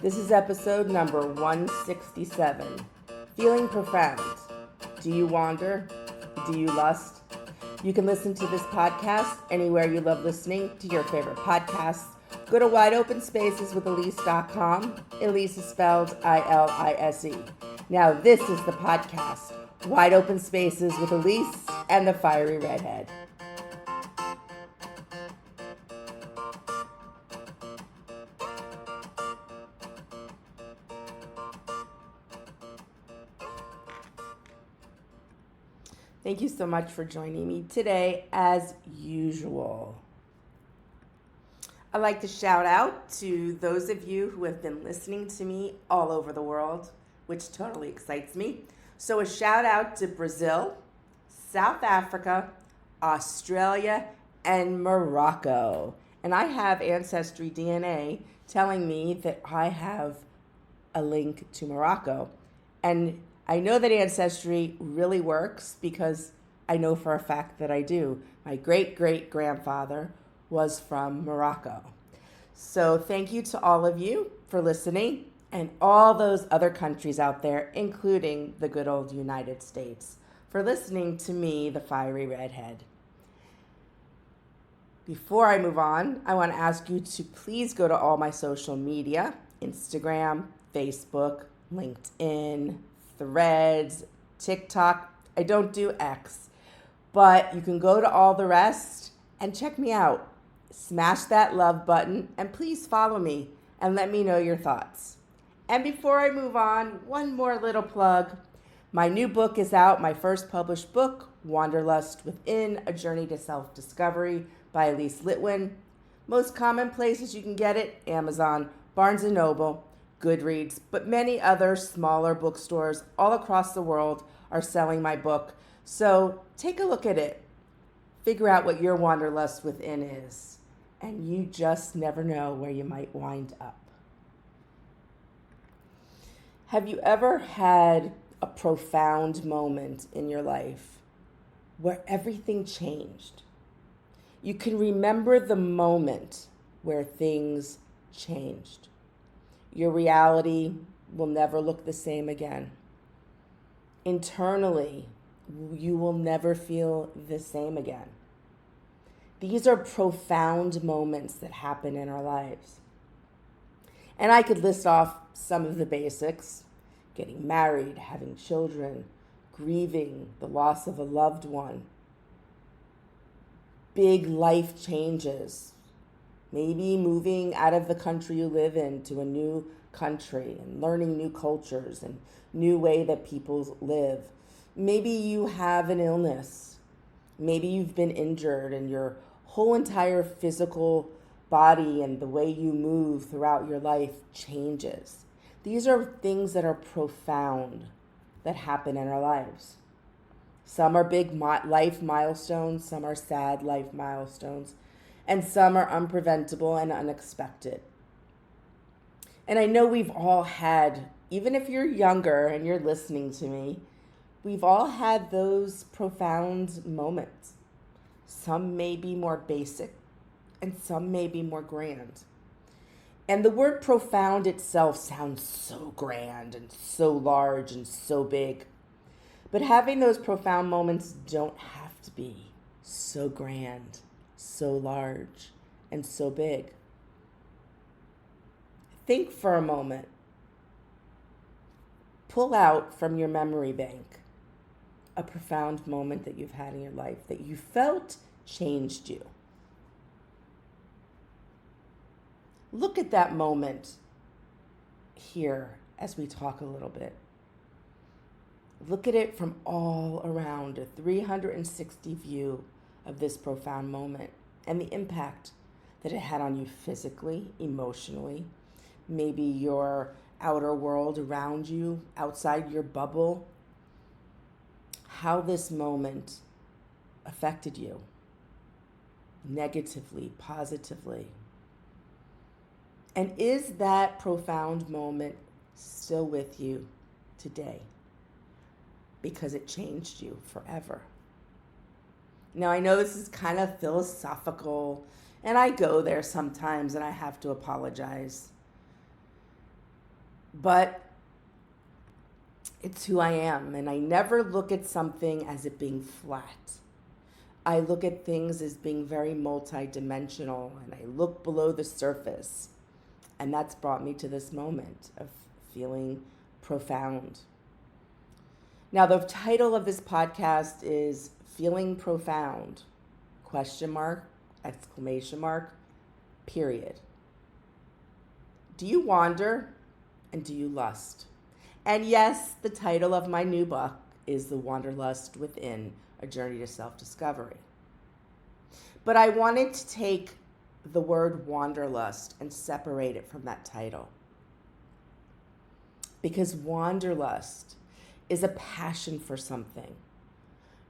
This is episode number 167, Feeling Profound. Do you wander? Do you lust? You can listen to this podcast anywhere you love listening to your favorite podcasts. Go to wideopenspaces.com. Ilise is spelled I-L-I-S-E. Now this is the podcast, Wide Open Spaces with Ilise and the Fiery Redhead. Thank you so much for joining me today, as usual. I'd like to shout out to those of you who have been listening to me all over the world, which totally excites me. So a shout out to Brazil, South Africa, Australia, and Morocco. And I have Ancestry DNA telling me that I have a link to Morocco. And I know that Ancestry really works because I know for a fact that I do. My great-great-grandfather was from Morocco. So thank you to all of you for listening and all those other countries out there, including the good old United States, for listening to me, the Fiery Redhead. Before I move on, I want to ask you to please go to all my social media, Instagram, Facebook, LinkedIn, Threads, TikTok. I don't do X, but you can go to all the rest and check me out. Smash that love button and please follow me and let me know your thoughts. And before I move on, one more little plug. My new book is out, my first published book, Wanderlust Within A Journey to Self-Discovery by Litwin. Most common places you can get it, Amazon, Barnes & Noble, Goodreads, but many other smaller bookstores all across the world are selling my book. So take a look at it. Figure out what your Wanderlust Within is. And you just never know where you might wind up. Have you ever had a profound moment in your life where everything changed? You can remember the moment where things changed. Your reality will never look the same again. Internally, you will never feel the same again. These are profound moments that happen in our lives. And I could list off some of the basics: getting married, having children, grieving the loss of a loved one, big life changes, maybe moving out of the country you live in to a new country and learning new cultures and new way that people live. Maybe you have an illness. Maybe you've been injured and your whole entire physical body and the way you move throughout your life changes. These are things that are profound that happen in our lives. Some are big life milestones, some are sad life milestones, and some are unpreventable and unexpected. And I know we've all had, even if you're younger and you're listening to me, we've all had those profound moments. Some may be more basic and some may be more grand. And the word profound itself sounds so grand and so large and so big. But having those profound moments don't have to be so grand, so large, and so big. Think for a moment. Pull out from your memory bank a profound moment that you've had in your life that you felt changed you. Look at that moment here as we talk a little bit. Look at it from all around, a 360 view of this profound moment and the impact that it had on you physically, emotionally, maybe your outer world around you, outside your bubble, how this moment affected you negatively, positively. And is that profound moment still with you today? Because it changed you forever. Now, I know this is kind of philosophical, and I go there sometimes, and I have to apologize. But it's who I am, and I never look at something as it being flat. I look at things as being very multidimensional, and I look below the surface. And that's brought me to this moment of feeling profound. Now, the title of this podcast is Feeling Profound, question mark, exclamation mark, period. Do you wander and do you lust? And yes, the title of my new book is The Wanderlust Within, a Journey to Self-Discovery. But I wanted to take the word wanderlust and separate it from that title. Because wanderlust is a passion for something.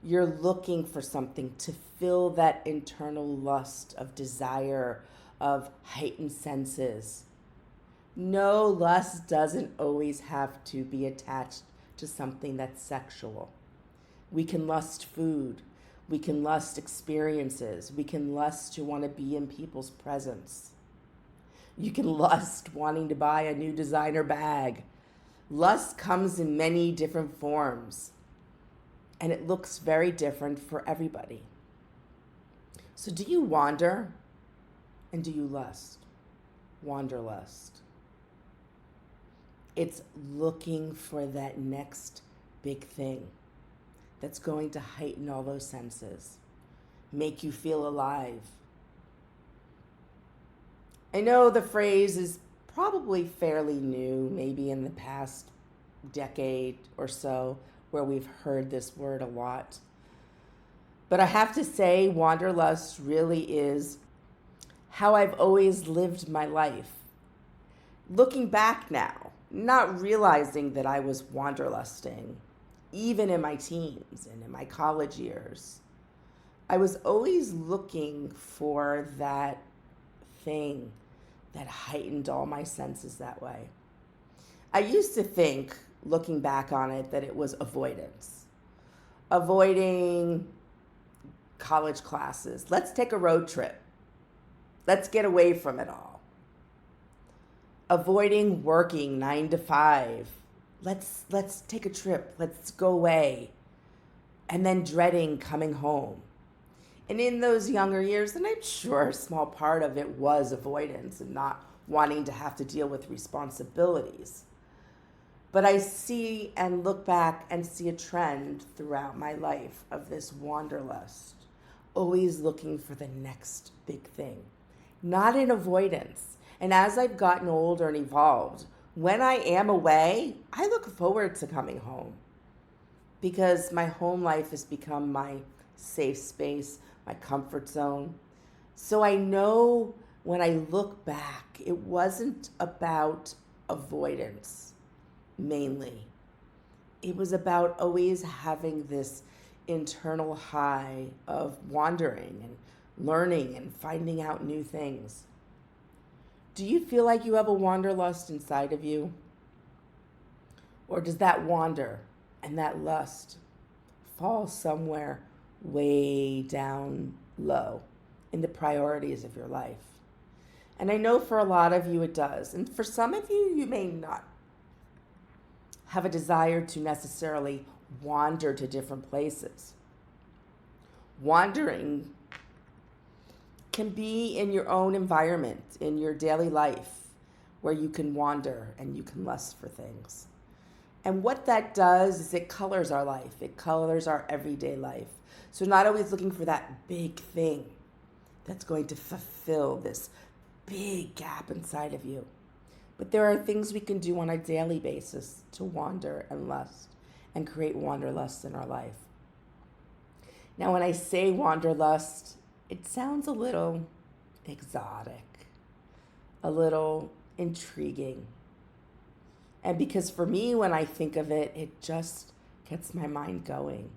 You're looking for something to fill that internal lust of desire, of heightened senses. No, lust doesn't always have to be attached to something that's sexual. We can lust food. We can lust experiences. We can lust to want to be in people's presence. You can lust wanting to buy a new designer bag. Lust comes in many different forms, and it looks very different for everybody. So do you wander and do you lust? Wanderlust. It's looking for that next big thing that's going to heighten all those senses, make you feel alive. I know the phrase is probably fairly new, maybe in the past decade or so, where we've heard this word a lot. But I have to say, wanderlust really is how I've always lived my life. Looking back now, not realizing that I was wanderlusting, even in my teens and in my college years, I was always looking for that thing that heightened all my senses that way. I used to think, looking back on it, that it was avoidance. Avoiding college classes. Let's take a road trip. Let's get away from it all. Avoiding working 9 to 5. Let's take a trip. Let's go away. And then dreading coming home. And in those younger years, and I'm sure a small part of it was avoidance and not wanting to have to deal with responsibilities. But I see and look back and see a trend throughout my life of this wanderlust, always looking for the next big thing, not in avoidance. And as I've gotten older and evolved, when I am away, I look forward to coming home because my home life has become my safe space, my comfort zone. So I know when I look back, it wasn't about avoidance mainly. It was about always having this internal high of wandering and learning and finding out new things. Do you feel like you have a wanderlust inside of you? Or does that wander and that lust fall somewhere way down low in the priorities of your life? And I know for a lot of you it does. And for some of you, you may not have a desire to necessarily wander to different places. Wandering can be in your own environment, in your daily life, where you can wander and you can lust for things. And what that does is it colors our life. It colors our everyday life. So not always looking for that big thing that's going to fulfill this big gap inside of you. But there are things we can do on a daily basis to wander and lust and create wanderlust in our life. Now, when I say wanderlust, it sounds a little exotic, a little intriguing. And because for me, when I think of it, it just gets my mind going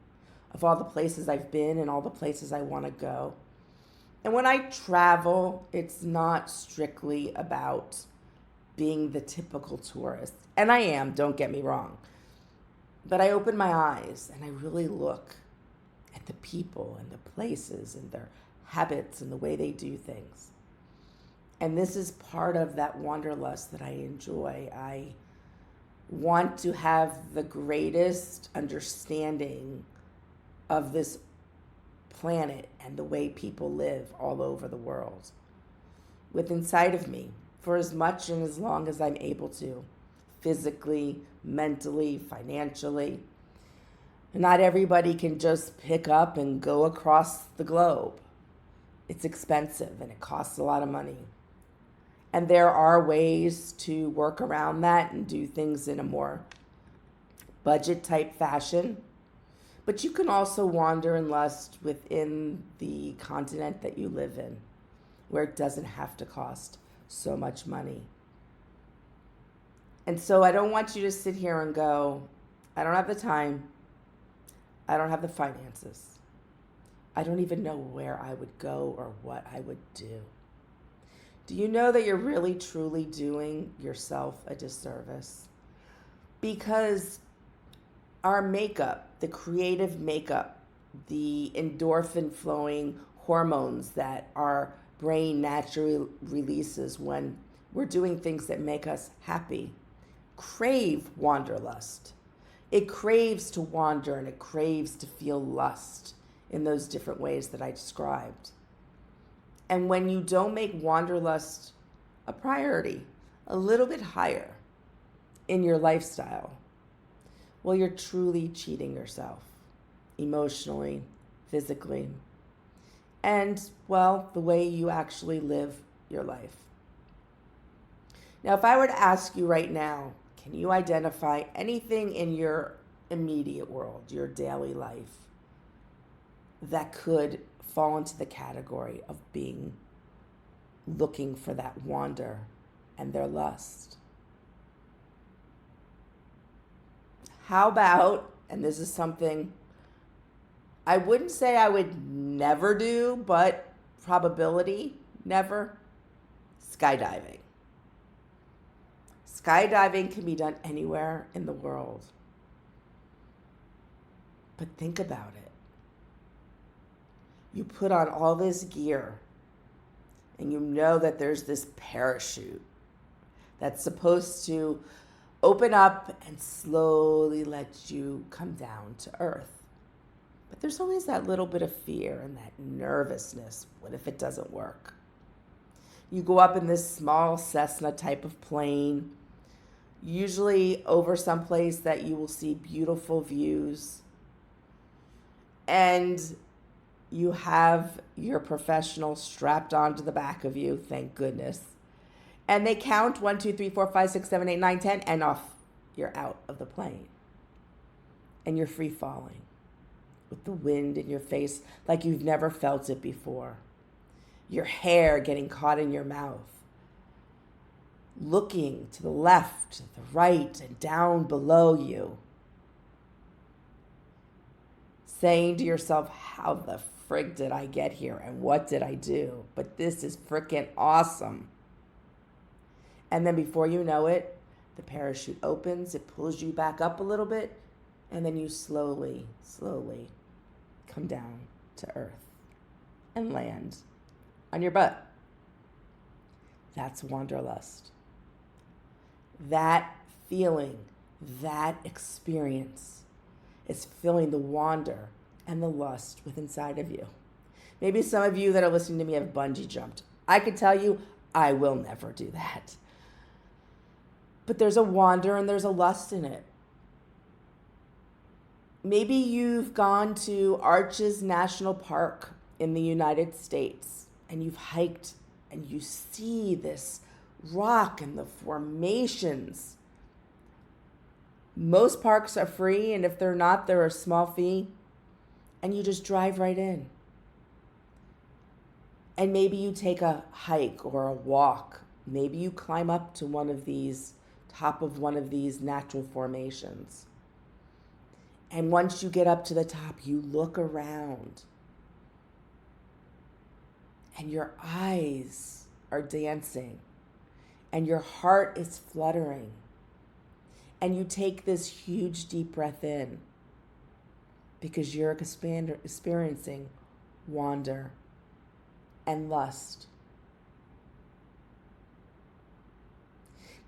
of all the places I've been and all the places I want to go. And when I travel, it's not strictly about being the typical tourist. And I am, don't get me wrong. But I open my eyes and I really look at the people and the places and their habits and the way they do things. And this is part of that wanderlust that I enjoy. I want to have the greatest understanding of this planet and the way people live all over the world with inside of me for as much and as long as I'm able to, physically, mentally, financially. Not everybody can just pick up and go across the globe. It's expensive and it costs a lot of money. And there are ways to work around that and do things in a more budget type fashion. But you can also wander and lust within the continent that you live in, where it doesn't have to cost so much money. And so I don't want you to sit here and go, I don't have the time. I don't have the finances. I don't even know where I would go or what I would do. Do you know that you're really, truly doing yourself a disservice? Because our makeup, the creative makeup, the endorphin flowing hormones that our brain naturally releases when we're doing things that make us happy, crave wanderlust. It craves to wander and it craves to feel lust in those different ways that I described. And when you don't make wanderlust a priority, a little bit higher in your lifestyle, well, you're truly cheating yourself emotionally, physically, and, well, the way you actually live your life. Now, if I were to ask you right now, can you identify anything in your immediate world, your daily life, that could fall into the category of being looking for that wander and their lust? How about, and this is something I wouldn't say I would never do, but probability never, skydiving. Skydiving can be done anywhere in the world. But think about it. You put on all this gear and you know that there's this parachute that's supposed to open up and slowly let you come down to earth. But there's always that little bit of fear and that nervousness. What if it doesn't work? You go up in this small Cessna type of plane, usually over someplace that you will see beautiful views. And you have your professional strapped onto the back of you, thank goodness. And they count 1, 2, 3, 4, 5, 6, 7, 8, 9, 10, and off you're out of the plane. And you're free falling with the wind in your face like you've never felt it before. Your hair getting caught in your mouth. Looking to the left, to the right, and down below you. Saying to yourself, how the frig did I get here and what did I do? But this is freaking awesome. And then before you know it, the parachute opens, it pulls you back up a little bit, and then you slowly, slowly come down to earth and land on your butt. That's wanderlust. That feeling, that experience is feeling the wander and the lust within inside of you. Maybe some of you that are listening to me have bungee jumped. I could tell you, I will never do that. But there's a wander and there's a lust in it. Maybe you've gone to Arches National Park in the United States and you've hiked and you see this rock and the formations. Most parks are free, and if they're not, they're a small fee, and you just drive right in. And maybe you take a hike or a walk. Maybe you climb up to top of one of these natural formations. And once you get up to the top, you look around. And your eyes are dancing. And your heart is fluttering. And you take this huge deep breath in because you're experiencing wander and lust.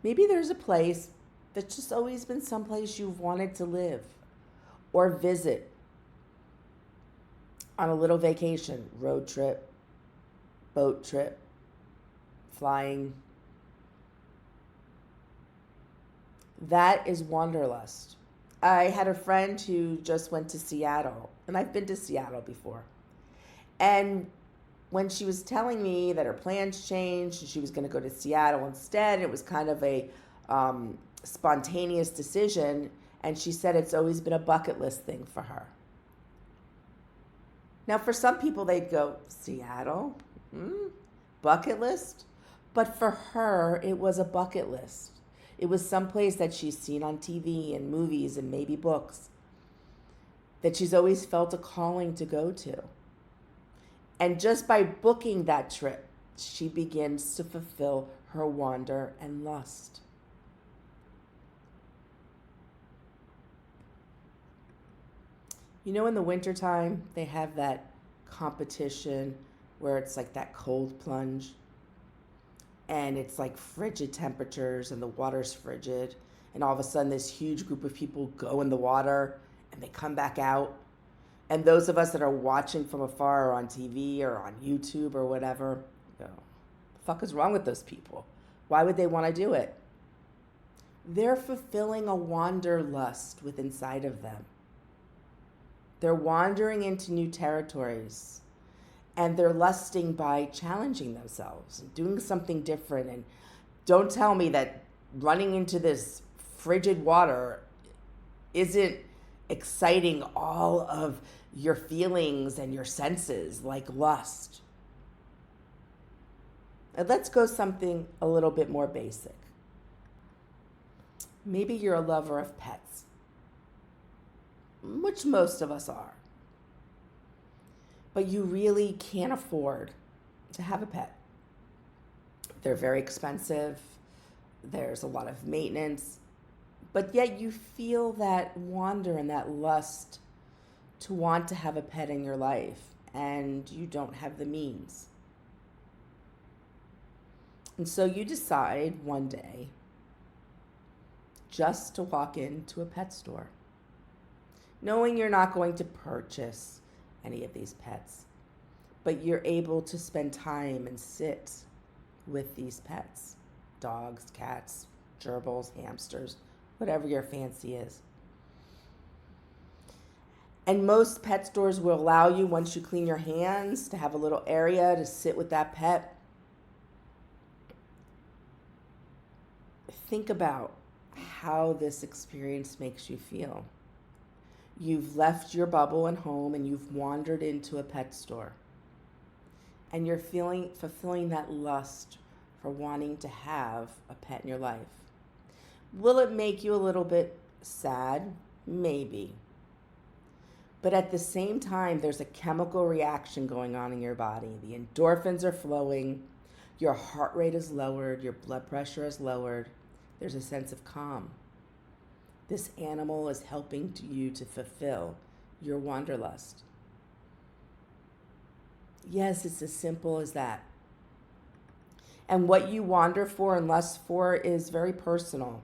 Maybe there's a place That's just always been someplace you've wanted to live or visit on a little vacation, road trip, boat trip, flying. That is wanderlust. I had a friend who just went to Seattle, and I've been to Seattle before. And when she was telling me that her plans changed and she was going to go to Seattle instead, it was kind of a spontaneous decision. And she said it's always been a bucket list thing for her. Now, for some people, they'd go, Seattle? Bucket list? But for her, it was a bucket list. It was someplace that she's seen on TV and movies and maybe books that she's always felt a calling to go to. And just by booking that trip, she begins to fulfill her wander and lust. You know, in the wintertime, they have that competition where it's like that cold plunge. And it's like frigid temperatures and the water's frigid. And all of a sudden, this huge group of people go in the water and they come back out. And those of us that are watching from afar or on TV or on YouTube or whatever, go, the fuck is wrong with those people? Why would they want to do it? They're fulfilling a wanderlust within inside of them. They're wandering into new territories, and they're lusting by challenging themselves and doing something different. And don't tell me that running into this frigid water isn't exciting all of your feelings and your senses like lust. And let's go something a little bit more basic. Maybe you're a lover of pets, which most of us are. But you really can't afford to have a pet. They're very expensive. There's a lot of maintenance. But yet you feel that wander and that lust to want to have a pet in your life, and you don't have the means. And so you decide one day just to walk into a pet store, knowing you're not going to purchase any of these pets, but you're able to spend time and sit with these pets, dogs, cats, gerbils, hamsters, whatever your fancy is. And most pet stores will allow you, once you clean your hands, to have a little area to sit with that pet. Think about how this experience makes you feel. You've left your bubble and home and you've wandered into a pet store. And you're fulfilling that lust for wanting to have a pet in your life. Will it make you a little bit sad? Maybe. But at the same time, there's a chemical reaction going on in your body. The endorphins are flowing. Your heart rate is lowered. Your blood pressure is lowered. There's a sense of calm. This animal is helping you to fulfill your wanderlust. Yes, it's as simple as that. And what you wander for and lust for is very personal.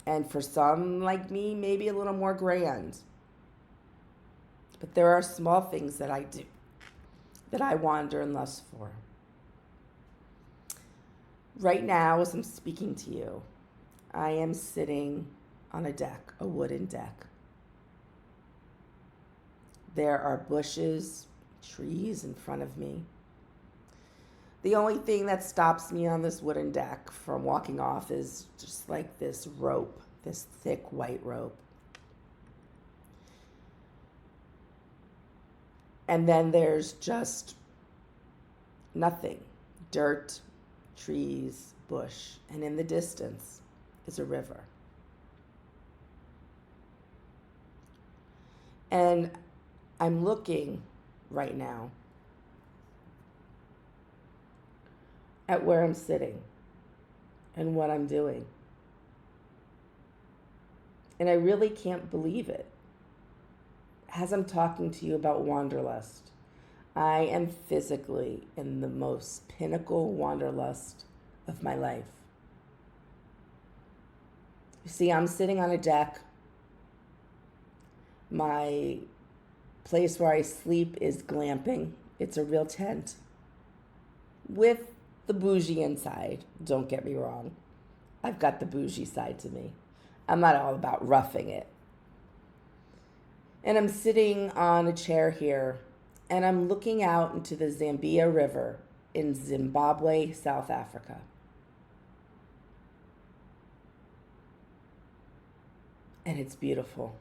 And for some, like me, maybe a little more grand. But there are small things that I do, that I wander and lust for. Right now, as I'm speaking to you, I am sitting on a deck, a wooden deck. There are bushes, trees in front of me. The only thing that stops me on this wooden deck from walking off is just like this rope, this thick white rope. And then there's just nothing, dirt, trees, bush, and in the distance is a river. And I'm looking right now at where I'm sitting and what I'm doing. And I really can't believe it. As I'm talking to you about wanderlust, I am physically in the most pinnacle wanderlust of my life. You see, I'm sitting on a deck. My place where I sleep is glamping. It's a real tent with the bougie inside. Don't get me wrong. I've got the bougie side to me. I'm not all about roughing it. And I'm sitting on a chair here, and I'm looking out into the Zambia River in Zimbabwe, South Africa. And it's beautiful.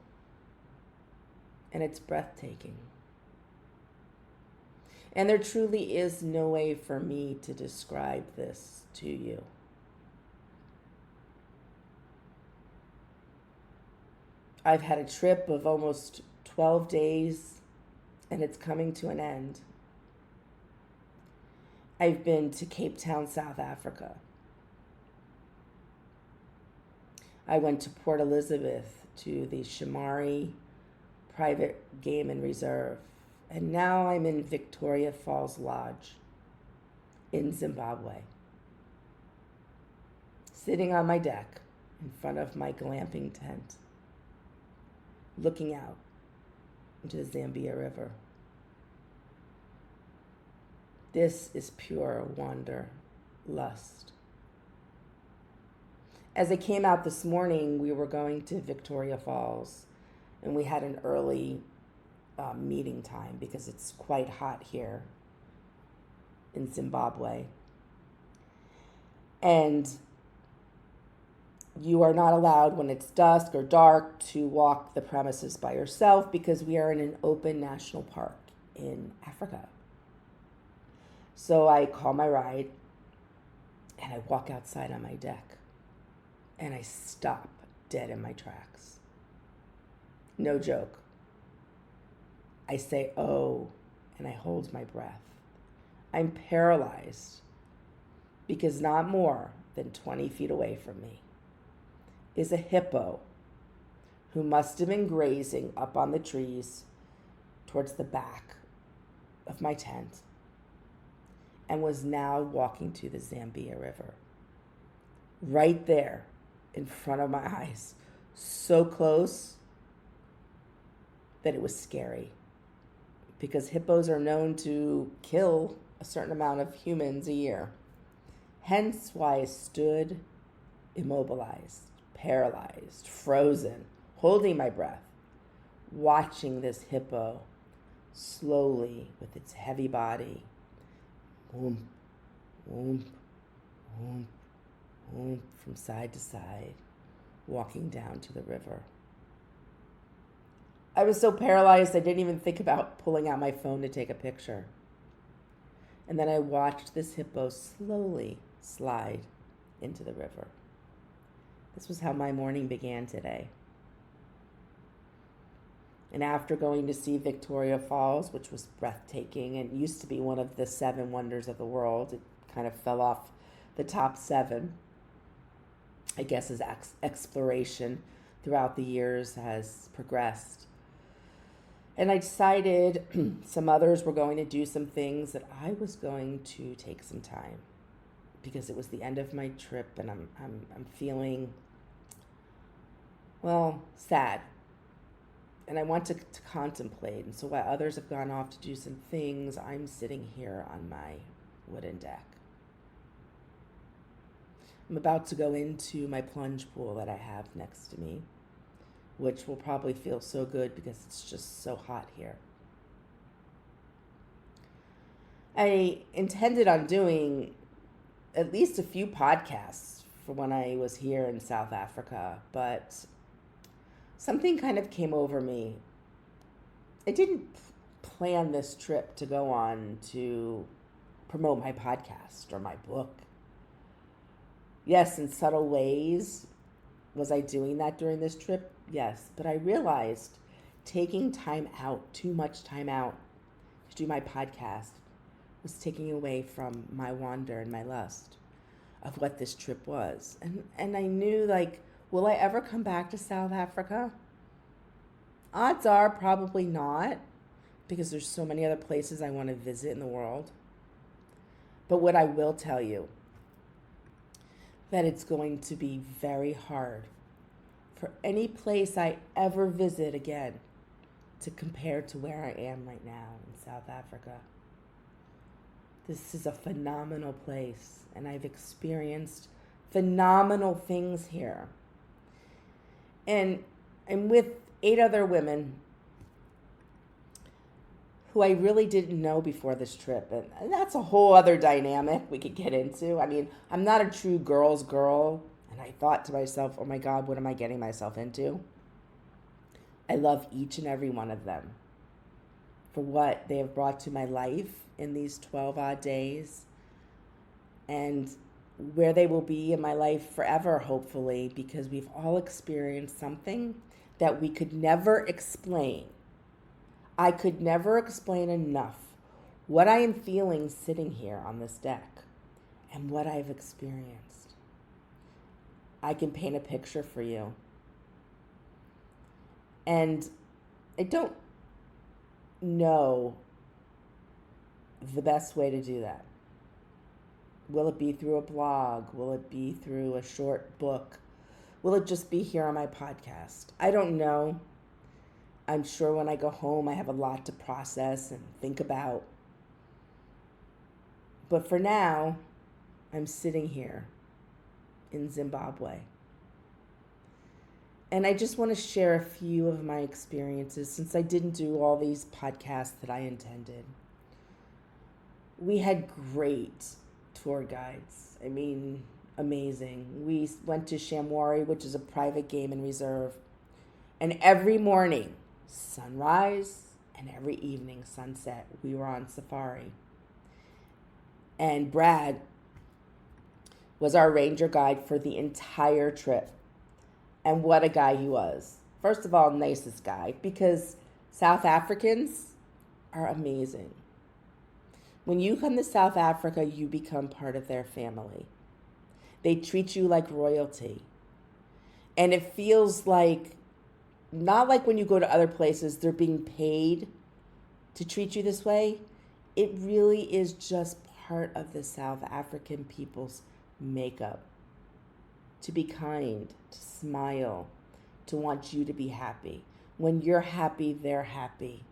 And it's breathtaking. And there truly is no way for me to describe this to you. I've had a trip of almost 12 days, and it's coming to an end. I've been to Cape Town, South Africa. I went to Port Elizabeth, to the Shamari Private Game and Reserve, and now I'm in Victoria Falls Lodge in Zimbabwe, sitting on my deck in front of my glamping tent, looking out into the Zambia River. This is pure wanderlust. As I came out this morning, we were going to Victoria Falls, and we had an early meeting time because it's quite hot here in Zimbabwe. And you are not allowed when it's dusk or dark to walk the premises by yourself because we are in an open national park in Africa. So I call my ride and I walk outside on my deck and I stop dead in my tracks. No joke. I say, oh, and I hold my breath. I'm paralyzed because not more than 20 feet away from me is a hippo who must have been grazing up on the trees towards the back of my tent and was now walking to the Zambia River. Right there in front of my eyes, so close that it was scary because hippos are known to kill a certain amount of humans a year. Hence why I stood immobilized, paralyzed, frozen, holding my breath, watching this hippo slowly with its heavy body, whoomp, whoomp, whoomp, whoomp, from side to side, walking down to the river. I was so paralyzed I didn't even think about pulling out my phone to take a picture. And then I watched this hippo slowly slide into the river. This was how my morning began today. And after going to see Victoria Falls, which was breathtaking and used to be one of the 7 wonders of the world, it kind of fell off the top 7. I guess as exploration throughout the years has progressed. And I decided some others were going to do some things that I was going to take some time because it was the end of my trip and I'm feeling, well, sad. And I want to contemplate. And so while others have gone off to do some things, I'm sitting here on my wooden deck. I'm about to go into my plunge pool that I have next to me, which will probably feel so good because it's just so hot here. I intended on doing at least a few podcasts for when I was here in South Africa, but something kind of came over me. I didn't plan this trip to go on to promote my podcast or my book. Yes, in subtle ways, was I doing that during this trip? Yes, but I realized taking time out, too much time out to do my podcast was taking away from my wonder and my lust of what this trip was. And I knew, like, will I ever come back to South Africa? Odds are probably not, because there's so many other places I want to visit in the world. But what I will tell you, that it's going to be very hard for any place I ever visit again to compare to where I am right now in South Africa. This is a phenomenal place, and I've experienced phenomenal things here. And I'm with 8 other women who I really didn't know before this trip. And that's a whole other dynamic we could get into. I mean, I'm not a true girl's girl. And I thought to myself, oh my God, what am I getting myself into? I love each and every one of them for what they have brought to my life in these 12 odd days, and where they will be in my life forever, hopefully, because we've all experienced something that we could never explain. I could never explain enough what I am feeling sitting here on this deck and what I've experienced. I can paint a picture for you. And I don't know the best way to do that. Will it be through a blog? Will it be through a short book? Will it just be here on my podcast? I don't know. I'm sure when I go home, I have a lot to process and think about. But for now, I'm sitting here in Zimbabwe. And I just want to share a few of my experiences since I didn't do all these podcasts that I intended. We had great tour guides. I mean, amazing. We went to Shamwari, which is a private game and reserve. And every morning, sunrise, and every evening, sunset, we were on safari. And Brad was our ranger guide for the entire trip. And what a guy he was. First of all, nicest guy, because South Africans are amazing. When you come to South Africa, you become part of their family. They treat you like royalty. And it feels like, not like when you go to other places, they're being paid to treat you this way. It really is just part of the South African people's makeup. To be kind, to smile, to want you to be happy. When you're happy, they're happy.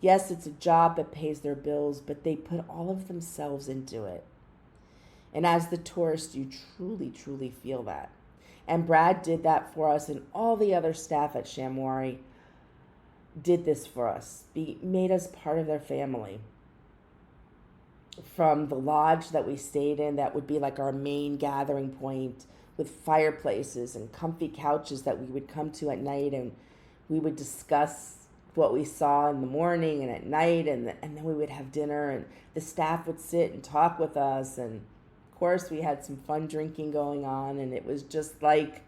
Yes, it's a job that pays their bills, but they put all of themselves into it. And as the tourist, you truly, truly feel that. And Brad did that for us, and all the other staff at Shamwari did this for us, made us part of their family. From the lodge that we stayed in, that would be like our main gathering point, with fireplaces and comfy couches that we would come to at night, and we would discuss what we saw in the morning and at night, and then we would have dinner, and the staff would sit and talk with us, and of course we had some fun drinking going on, and it was just like,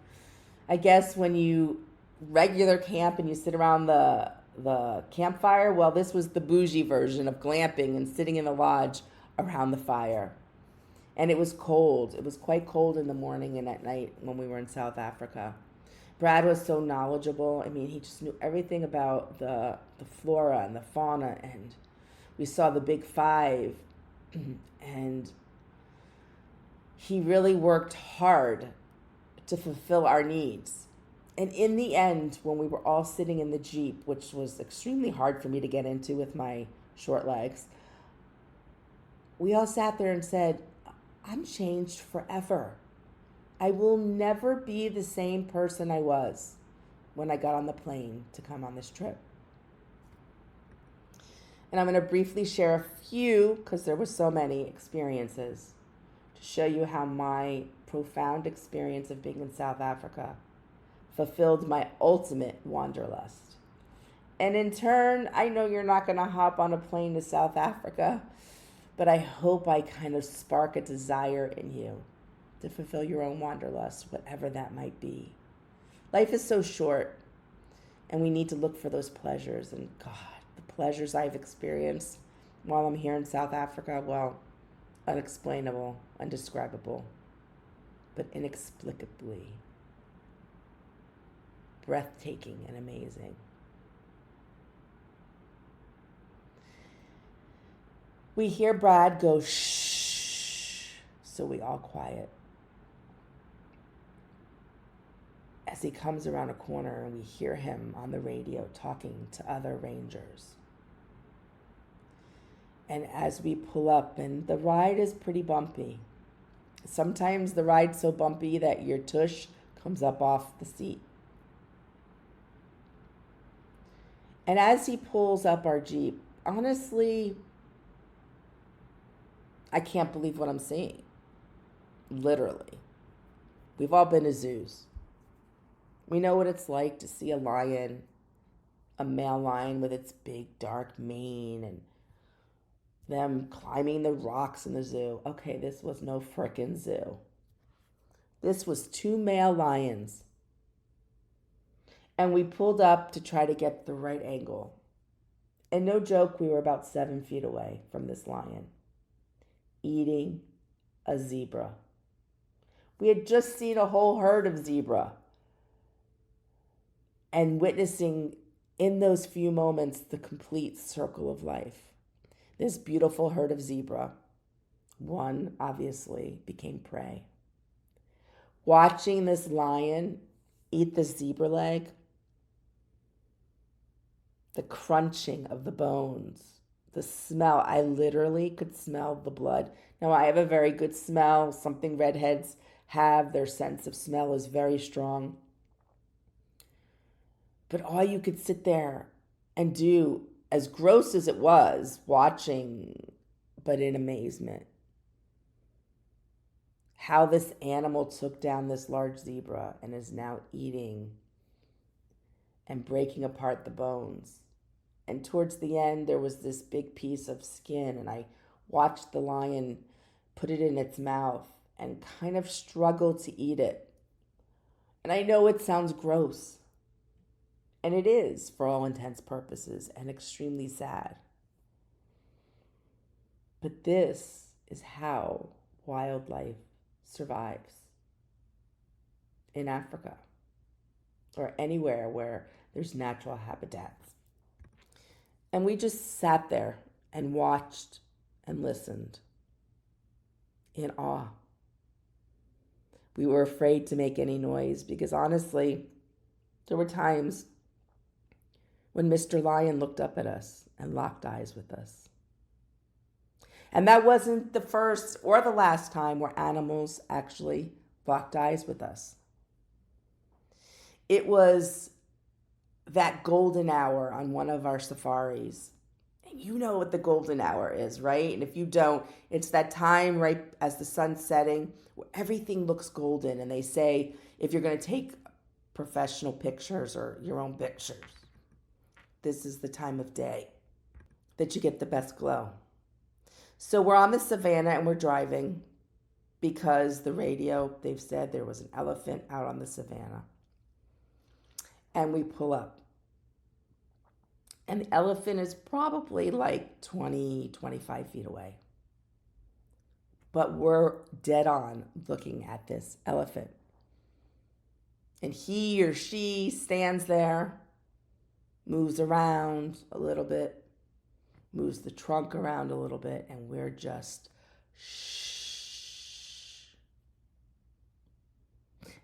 I guess when you regular camp and you sit around the campfire, well, this was the bougie version of glamping and sitting in the lodge around the fire. And it was cold. It was quite cold in the morning and at night when we were in South Africa. Brad was so knowledgeable. I mean, he just knew everything about the flora and the fauna. And we saw the Big Five. And he really worked hard to fulfill our needs. And in the end, when we were all sitting in the Jeep, which was extremely hard for me to get into with my short legs, we all sat there and said, I'm changed forever. I will never be the same person I was when I got on the plane to come on this trip. And I'm going to briefly share a few, because there were so many experiences, to show you how my profound experience of being in South Africa fulfilled my ultimate wanderlust. And in turn, I know you're not going to hop on a plane to South Africa, but I hope I kind of spark a desire in you to fulfill your own wanderlust, whatever that might be. Life is so short, and we need to look for those pleasures. And God, the pleasures I've experienced while I'm here in South Africa, well, unexplainable, undescribable, but inexplicably breathtaking and amazing. We hear Brad go, shh, so we all quiet. as he comes around a corner and we hear him on the radio talking to other rangers. And as we pull up, and the ride is pretty bumpy. Sometimes the ride's so bumpy that your tush comes up off the seat. And as he pulls up our Jeep, honestly, I can't believe what I'm seeing. Literally. We've all been to zoos. We know what it's like to see a lion, a male lion with its big dark mane and them climbing the rocks in the zoo. Okay, this was no frickin' zoo. This was 2 male lions. And we pulled up to try to get the right angle. And no joke, we were about 7 feet away from this lion, eating a zebra. We had just seen a whole herd of zebra. And witnessing in those few moments the complete circle of life. This beautiful herd of zebra, one obviously became prey. Watching this lion eat the zebra leg, the crunching of the bones, the smell, I literally could smell the blood. Now, I have a very good smell, something redheads have, their sense of smell is very strong. But all you could sit there and do, as gross as it was, watching, but in amazement, how this animal took down this large zebra and is now eating and breaking apart the bones. And towards the end, there was this big piece of skin, and I watched the lion put it in its mouth and kind of struggle to eat it. And I know it sounds gross. And it is, for all intents and purposes, and extremely sad. But this is how wildlife survives in Africa or anywhere where there's natural habitats. And we just sat there and watched and listened in awe. We were afraid to make any noise because honestly, there were times when Mr. Lion looked up at us and locked eyes with us. And that wasn't the first or the last time where animals actually locked eyes with us. It was that golden hour on one of our safaris. And you know what the golden hour is, right? And if you don't, it's that time right as the sun's setting where everything looks golden. And they say if you're going to take professional pictures or your own pictures, this is the time of day that you get the best glow. So we're on the savannah and we're driving because the radio, they've said there was an elephant out on the savannah. And we pull up. And the elephant is probably like 20, 25 feet away. But we're dead on looking at this elephant. And he or she stands there, moves around a little bit, moves the trunk around a little bit, and we're just shh.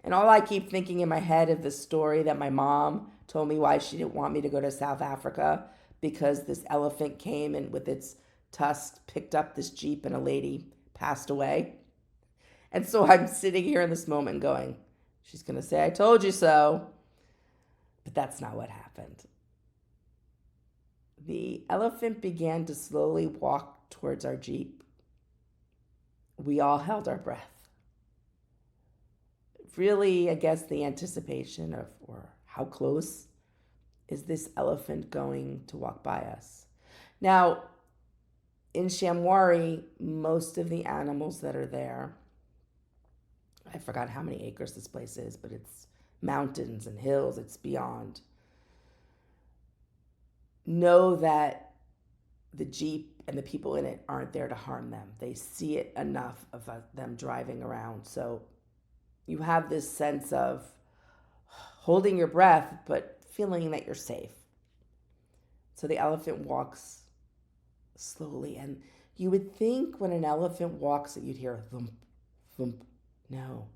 And all I keep thinking in my head of the story that my mom told me why she didn't want me to go to South Africa, because this elephant came and with its tusks picked up this Jeep and a lady passed away. And so I'm sitting here in this moment going, she's going to say, I told you so. But that's not what happened. The elephant began to slowly walk towards our Jeep. We all held our breath. Really, I guess the anticipation of, or how close is this elephant going to walk by us? Now, in Shamwari, most of the animals that are there, I forgot how many acres this place is, but it's mountains and hills, it's beyond, know that the Jeep and the people in it aren't there to harm them. They see it enough of them driving around. So you have this sense of holding your breath, but feeling that you're safe. So the elephant walks slowly. And you would think when an elephant walks that you'd hear a thump, thump. No.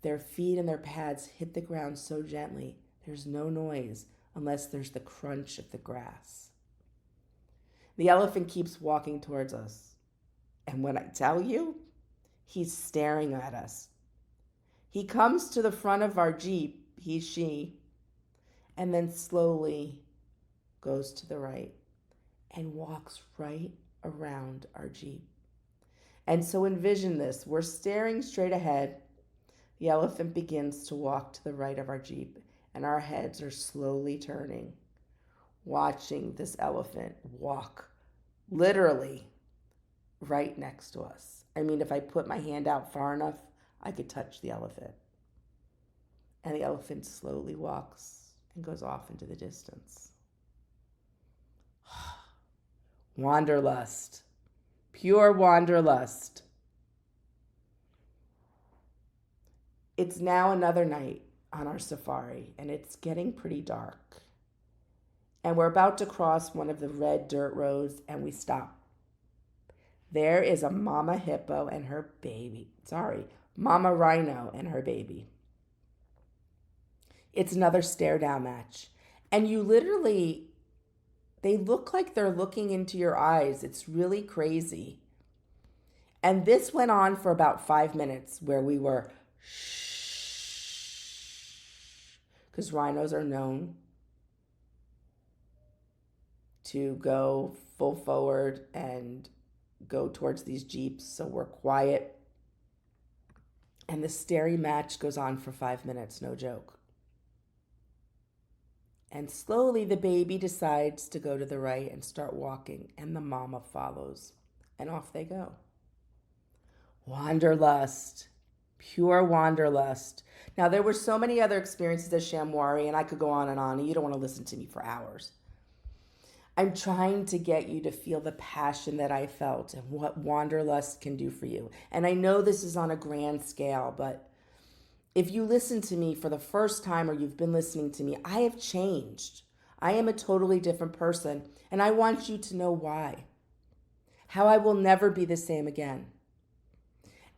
Their feet and their pads hit the ground so gently, there's no noise unless there's the crunch of the grass. The elephant keeps walking towards us. And when I tell you, he's staring at us. He comes to the front of our Jeep, she, and then slowly goes to the right and walks right around our Jeep. And so envision this. We're staring straight ahead. The elephant begins to walk to the right of our Jeep, and our heads are slowly turning, watching this elephant walk literally right next to us. I mean, if I put my hand out far enough, I could touch the elephant. And the elephant slowly walks and goes off into the distance. Wanderlust. Pure wanderlust. It's now another night on our safari, and it's getting pretty dark. And we're about to cross one of the red dirt roads, and we stop. There is a mama hippo and her baby. Mama rhino and her baby. It's another stare down match. And you literally, they look like they're looking into your eyes. It's really crazy. And this went on for about 5 minutes where we were shh. Because rhinos are known to go full forward and go towards these Jeeps. So we're quiet. And the staring match goes on for 5 minutes, no joke. And slowly the baby decides to go to the right and start walking, and the mama follows, and off they go. Wanderlust, pure wanderlust. Now, there were so many other experiences at Shamwari, and I could go on, and you don't want to listen to me for hours. I'm trying to get you to feel the passion that I felt and what wanderlust can do for you. And I know this is on a grand scale, but if you listen to me for the first time or you've been listening to me, I have changed. I am a totally different person, and I want you to know why. How I will never be the same again.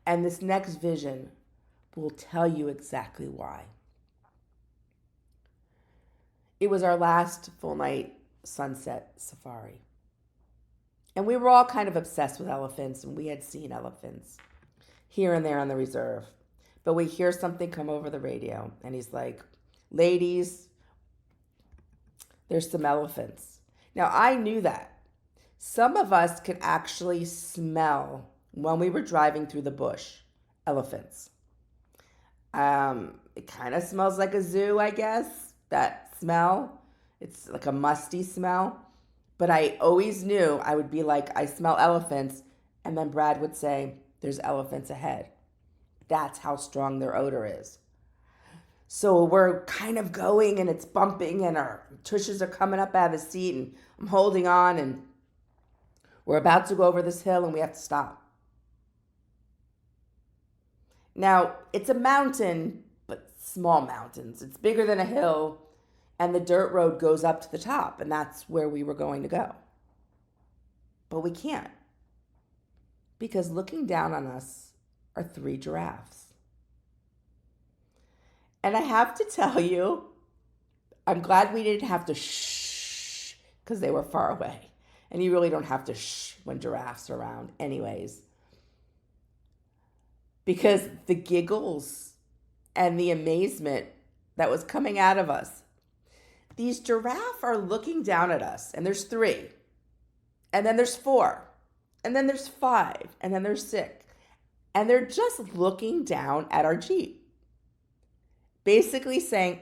And this next vision will tell you exactly why. It was our last full night sunset safari. And we were all kind of obsessed with elephants, and we had seen elephants here and there on the reserve. But we hear something come over the radio, and he's like, ladies, there's some elephants. Now, I knew that. Some of us could actually smell, when we were driving through the bush, elephants. It kind of smells like a zoo, I guess, that smell. It's like a musty smell. But I always knew I would be like, I smell elephants. And then Brad would say, there's elephants ahead. That's how strong their odor is. So we're kind of going, and it's bumping, and our tushes are coming up out of the seat, and I'm holding on, and we're about to go over this hill, and we have to stop. Now, it's a mountain, but small mountains. It's bigger than a hill, and the dirt road goes up to the top, and that's where we were going to go. But we can't, because looking down on us are 3 giraffes. And I have to tell you, I'm glad we didn't have to shh, because they were far away. And you really don't have to shh when giraffes are around anyways. Because the giggles and the amazement that was coming out of us. These giraffes are looking down at us, and there's 3. And then there's 4. And then there's 5. And then there's 6. And they're just looking down at our Jeep. Basically saying,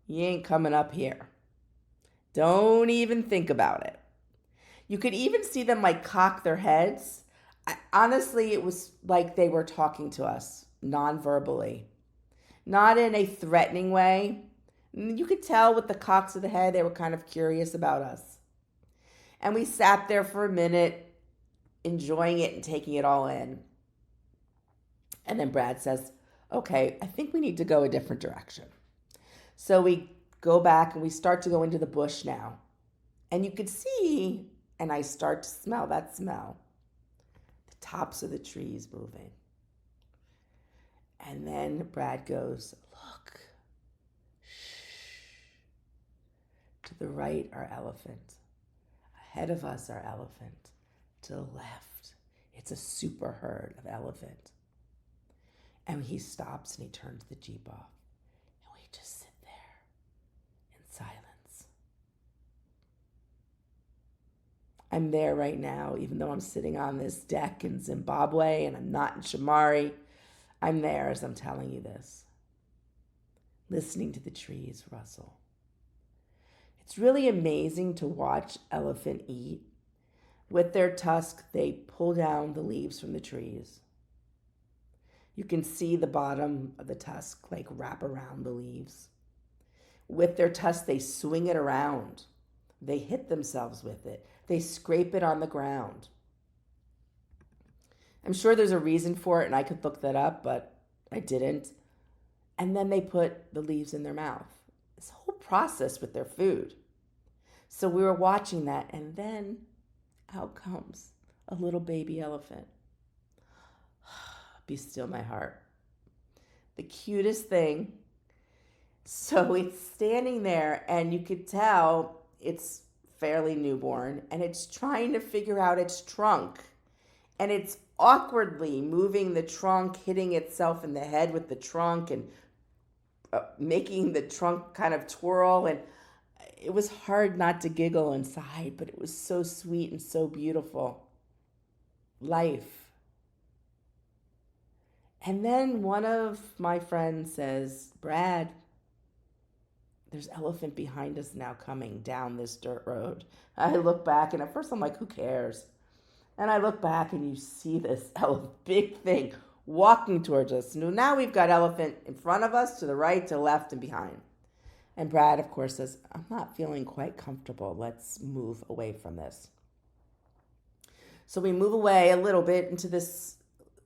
you ain't coming up here. Don't even think about it. You could even see them like cock their heads. Honestly, it was like they were talking to us non-verbally. Not in a threatening way. You could tell with the cocks of the head, they were kind of curious about us. And we sat there for a minute, enjoying it and taking it all in. And then Brad says, okay, I think we need to go a different direction. So we go back and we start to go into the bush now. And you could see, and I start to smell that smell, the tops of the trees moving. And then Brad goes, look, shh. To the right, our elephant. Ahead of us, our elephant. To the left, it's a super herd of elephant. And he stops and he turns the Jeep off. And we just sit there in silence. I'm there right now, even though I'm sitting on this deck in Zimbabwe and I'm not in Shamari. I'm there as I'm telling you this, listening to the trees rustle. It's really amazing to watch elephant eat. With their tusk, they pull down the leaves from the trees. You can see the bottom of the tusk like wrap around the leaves. With their tusk, they swing it around. They hit themselves with it. They scrape it on the ground. I'm sure there's a reason for it, and I could look that up, but I didn't. And then they put the leaves in their mouth. This whole process with their food. So we were watching that, and then out comes a little baby elephant. Be still my heart. The cutest thing. So it's standing there, and you could tell it's fairly newborn, and it's trying to figure out its trunk. And it's awkwardly moving the trunk, hitting itself in the head with the trunk and making the trunk kind of twirl. And it was hard not to giggle inside, but it was so sweet and so beautiful. Life. And then one of my friends says, Brad, there's elephant behind us now coming down this dirt road. I look back, and at first I'm like, who cares? And I look back, and you see this big thing walking towards us. Now we've got elephant in front of us, to the right, to the left, and behind. And Brad, of course, says, I'm not feeling quite comfortable. Let's move away from this. So we move away a little bit into this,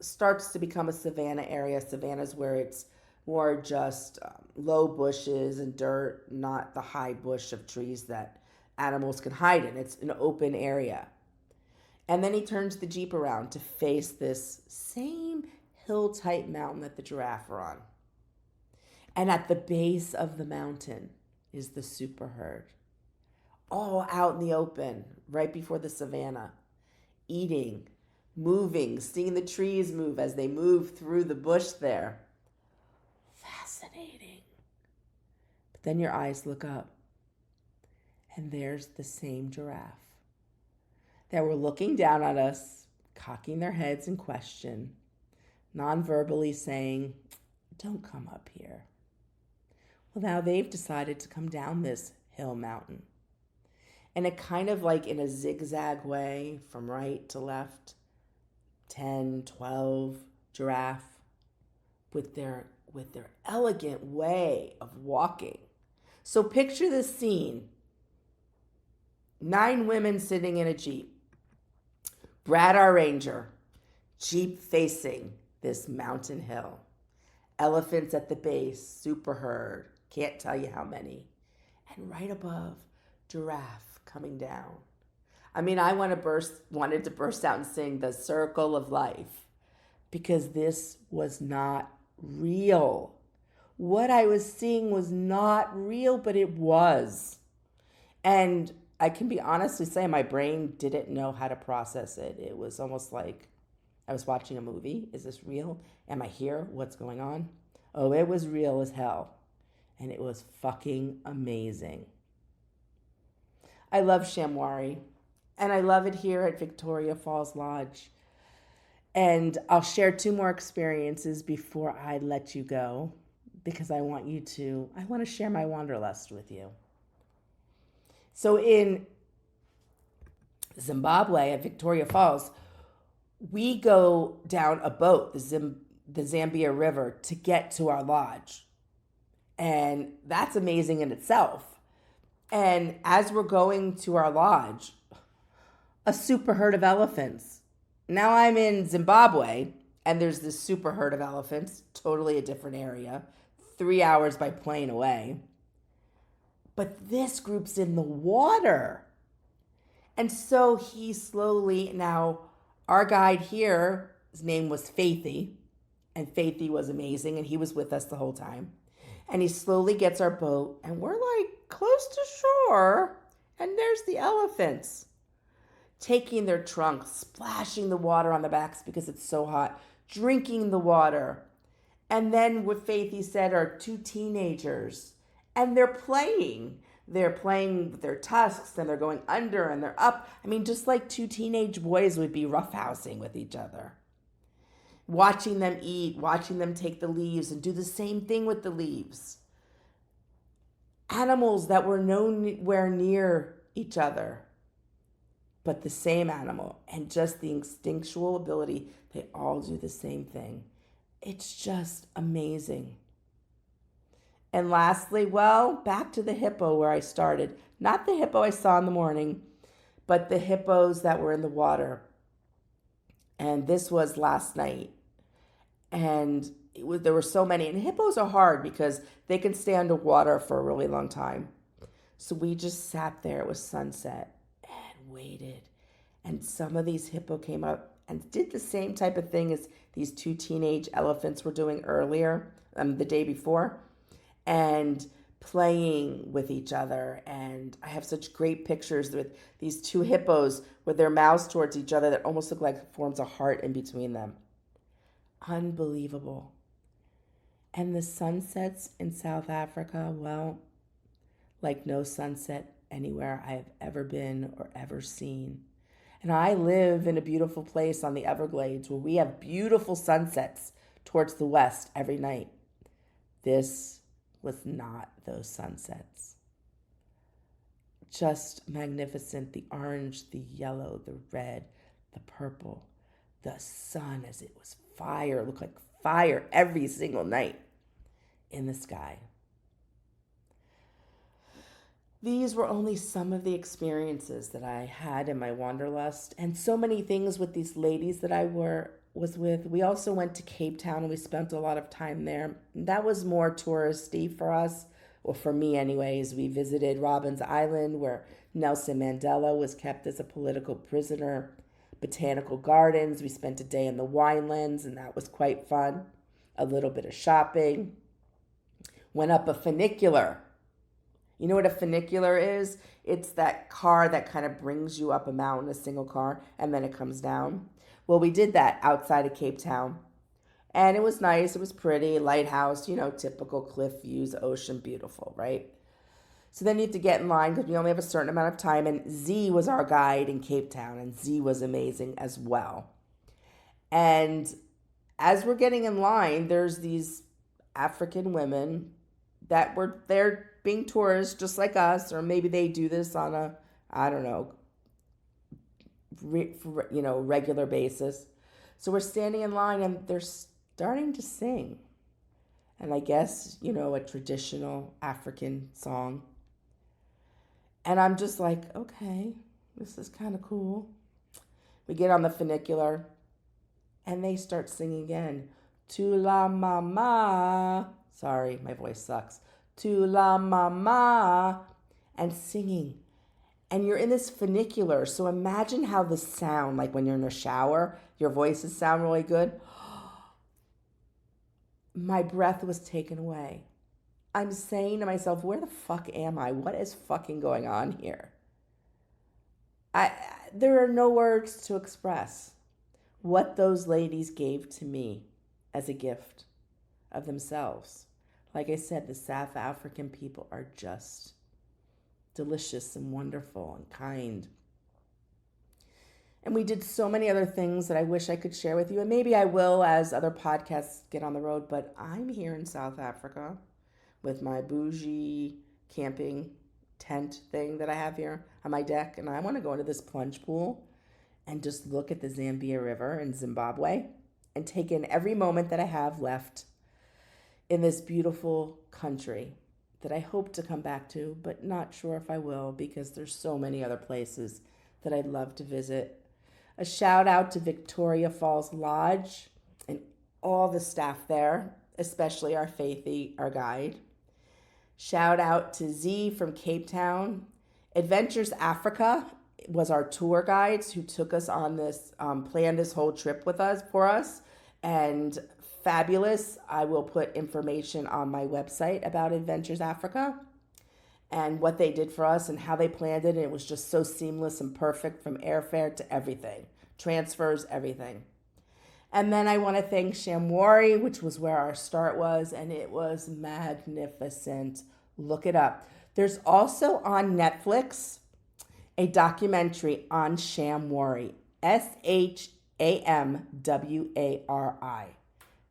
starts to become a savanna area. Savanna's where it's more just low bushes and dirt, not the high bush of trees that animals can hide in. It's an open area. And then he turns the Jeep around to face this same hill-type mountain that the giraffe are on. And at the base of the mountain is the super herd, all out in the open, right before the savanna, eating, moving, seeing the trees move as they move through the bush there. Fascinating. But then your eyes look up, and there's the same giraffe that were looking down at us, cocking their heads in question, non-verbally saying, don't come up here. Well, now they've decided to come down this hill mountain. And it kind of like in a zigzag way from right to left, 10, 12 giraffe with their elegant way of walking. So picture this scene. 9 women sitting in a Jeep. Brad, our ranger, Jeep facing this mountain hill. Elephants at the base, super herd, can't tell you how many. And right above, giraffe coming down. I mean, I wanted to burst out and sing The Circle of Life, because this was not real. What I was seeing was not real, but it was. And I can be honestly saying my brain didn't know how to process it. It was almost like I was watching a movie. Is this real? Am I here? What's going on? Oh, it was real as hell. And it was fucking amazing. I love Shamwari. And I love it here at Victoria Falls Lodge. And I'll share 2 more experiences before I let you go, because I want to share my wanderlust with you. So in Zimbabwe at Victoria Falls, we go down a boat, the Zambia River, to get to our lodge. And that's amazing in itself. And as we're going to our lodge, a super herd of elephants. Now I'm in Zimbabwe, and there's this super herd of elephants, totally a different area, 3 hours by plane away. But this group's in the water. And so he slowly, now our guide here, his name was Faithy, And Faithy was amazing, and he was with us the whole time. And he slowly gets our boat, and we're like close to shore, and there's the elephants taking their trunks, splashing the water on their backs because it's so hot, drinking the water. And then what Faithy said are two teenagers, and they're playing. They're playing with their tusks, and they're going under, and they're up. I mean, just like two teenage boys would be roughhousing with each other. Watching them eat, watching them take the leaves and do the same thing with the leaves. Animals that were nowhere near each other, but the same animal, and just the instinctual ability, they all do the same thing. It's just amazing. And lastly, well, back to the hippo where I started. Not the hippo I saw in the morning, but the hippos that were in the water. And this was last night. And there were so many. And hippos are hard because they can stay underwater for a really long time. So we just sat there. It was sunset and waited. And some of these hippo came up and did the same type of thing as these two teenage elephants were doing earlier, the day before, and playing with each other. And I have such great pictures with these two hippos with their mouths towards each other that almost look like forms a heart in between them. Unbelievable. And the sunsets in South Africa, well, like no sunset anywhere I have ever been or ever seen. And I live in a beautiful place on the Everglades where we have beautiful sunsets towards the west every night. This was not those sunsets. Just magnificent. The orange, the yellow, the red, the purple, the sun as it was fire. It looked like fire every single night in the sky. These were only some of the experiences that I had in my Wanderlust, and so many things with these ladies that I was with. We also went to Cape Town and we spent a lot of time there. That was more touristy for us, or for me anyways. We visited Robben's Island where Nelson Mandela was kept as a political prisoner. Botanical gardens. We spent a day in the winelands and that was quite fun. A little bit of shopping. Went up a funicular. You know what a funicular is? It's that car that kind of brings you up a mountain, a single car, and then it comes down. Well, we did that outside of Cape Town. And it was nice. It was pretty. Lighthouse, typical cliff views, ocean, beautiful, right? So then you have to get in line because we only have a certain amount of time. And Z was our guide in Cape Town. And Z was amazing as well. And as we're getting in line, there's these African women that were there being tourists just like us, or maybe they do this on a, regular basis. So we're standing in line and they're starting to sing. And I guess, a traditional African song. And I'm just like, okay, this is kind of cool. We get on the funicular and they start singing again. To la mama. Sorry, my voice sucks. To la mama, and singing. And you're in this funicular, so imagine how the sound, like when you're in a shower, your voices sound really good. My breath was taken away. I'm saying to myself, where the fuck am I? What is fucking going on here? There are no words to express what those ladies gave to me as a gift of themselves. Like I said, the South African people are just delicious and wonderful and kind. And we did so many other things that I wish I could share with you. And maybe I will as other podcasts get on the road. But I'm here in South Africa with my bougie camping tent thing that I have here on my deck. And I want to go into this plunge pool and just look at the Zambia River in Zimbabwe and take in every moment that I have left in this beautiful country that I hope to come back to, but not sure if I will because there's so many other places that I'd love to visit. A shout out to Victoria Falls Lodge and all the staff there, especially our Faithy, our guide. Shout out to Z from Cape Town. Adventures Africa was our tour guides who took us on this, planned this whole trip with us for us. And fabulous. I will put information on my website about Adventures Africa and what they did for us and how they planned it. And it was just so seamless and perfect, from airfare to everything, transfers, everything. And then I want to thank Shamwari, which was where our start was, and it was magnificent. Look it up. There's also on Netflix a documentary on Shamwari, Shamwari.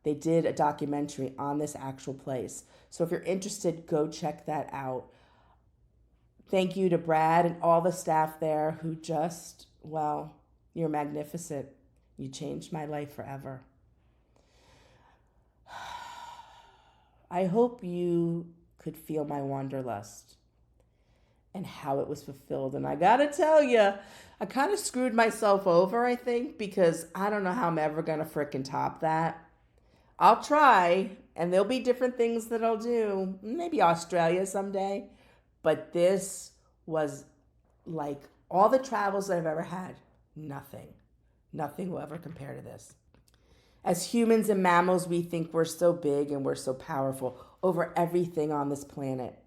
They did a documentary on this actual place. So if you're interested, go check that out. Thank you to Brad and all the staff there who just, well, you're magnificent. You changed my life forever. I hope you could feel my wanderlust and how it was fulfilled. And I gotta tell you, I kind of screwed myself over, I think, because I don't know how I'm ever gonna frickin' top that. I'll try, and there'll be different things that I'll do. Maybe Australia someday. But this was like all the travels that I've ever had. Nothing will ever compare to this. As humans and mammals, we think we're so big and we're so powerful over everything on this planet.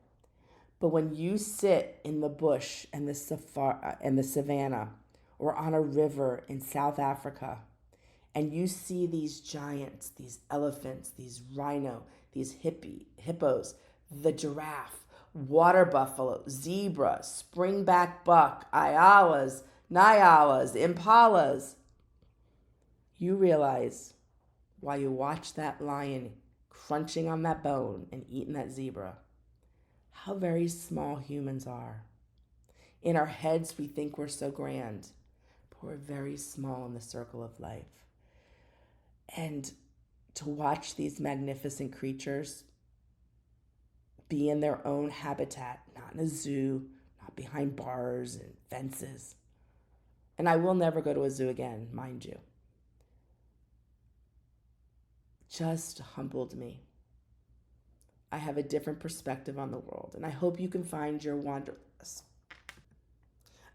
But when you sit in the bush and the savannah, or on a river in South Africa, and you see these giants, these elephants, these rhino, these hippos, the giraffe, water buffalo, zebra, springback buck, ayalas, nyalas, impalas, you realize while you watch that lion crunching on that bone and eating that zebra, how very small humans are. In our heads, we think we're so grand, but we're very small in the circle of life. And to watch these magnificent creatures be in their own habitat, not in a zoo, not behind bars and fences. And I will never go to a zoo again, mind you. Just humbled me. I have a different perspective on the world, and I hope you can find your wanderlust.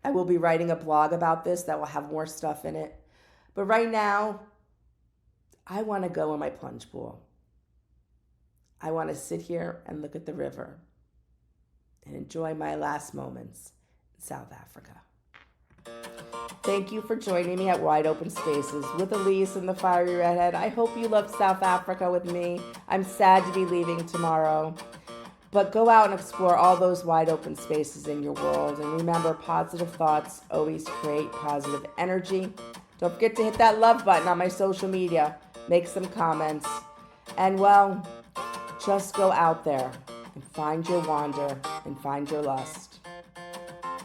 I will be writing a blog about this that will have more stuff in it. But right now, I want to go in my plunge pool. I want to sit here and look at the river and enjoy my last moments in South Africa. Thank you for joining me at Wide Open Spaces with Ilise and the Fiery Redhead. I hope you loved South Africa with me. I'm sad to be leaving tomorrow. But go out and explore all those wide open spaces in your world. And remember, positive thoughts always create positive energy. Don't forget to hit that love button on my social media. Make some comments. And well, just go out there and find your wander and find your lust.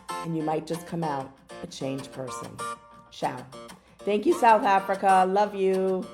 And you might just come out a changed person. Ciao. Thank you, South Africa. Love you.